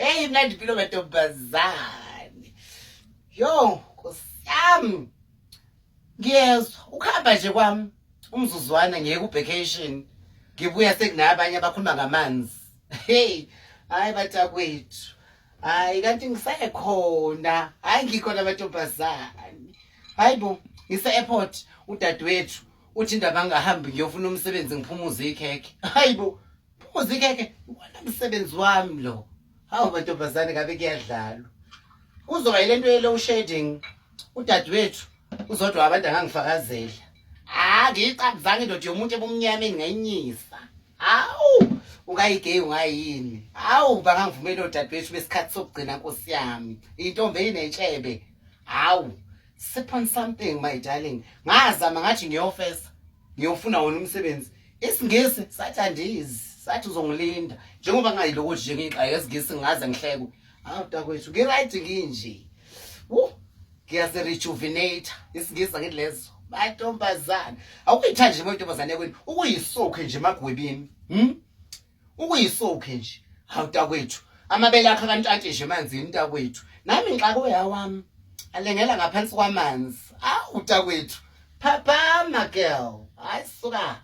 Hey, mnandi impilo mantombazane. Yo, Nkosiyami. Ngiyezwa ukuhamba nje kwami umzuzwana ngiyeke vacation. Ngibuya sekunabanye abakhuluma ngamanzi. Hey, hayi batakwethu. Hayi kanti ngisekhona. Hayi ngikhona mantombazane. Hayibo, ngise-airport udadewethu uthi indaba angahambi ngiyofuna umsebenzi ngiphumuze ikhekhe. Hayibo, phumuze ikhekhe wona umsebenzi wami lo. Hawu mantombazane ngabe kuyadlalwa. Kuzoba yilento ye-low shedding. Udadewethu uzodwa abantu angangifakazela. Ngiyicabuzanga indoda yomuntu ebumnyameni ngayinyisa. Hawu, ungayigay ungayini. Hawu bangangivumela odadewethu besikhathi sokugcina Nkosi yami. Intombi enetshebe. Hawu, sip on something my darling. Ngazama ngathi ngiyofesa. Ngiyofuna wona umsebenzi. Isingisi sathandizi. Sathi uzongilinda. Njengoba ngayilokuthi nje ngixaye esingisi ngaze ngihlekwe. Hawu takwethu, ngiright nginje. Ngiyase rejuvenate. Isingisi ngithi lezo. Mantombazane. Awuyithandi nje mantombazane yakweni. Ukuyisokhe nje emagwebini. Ukuyisokhe nje. Hawu takwethu. Amabele akho kantshantshe nje emanzini takwethu. Nami ngixako yawami. Alengela ngaphansi kwamanzi. Takwethu. Papa my girl. Hayi suka.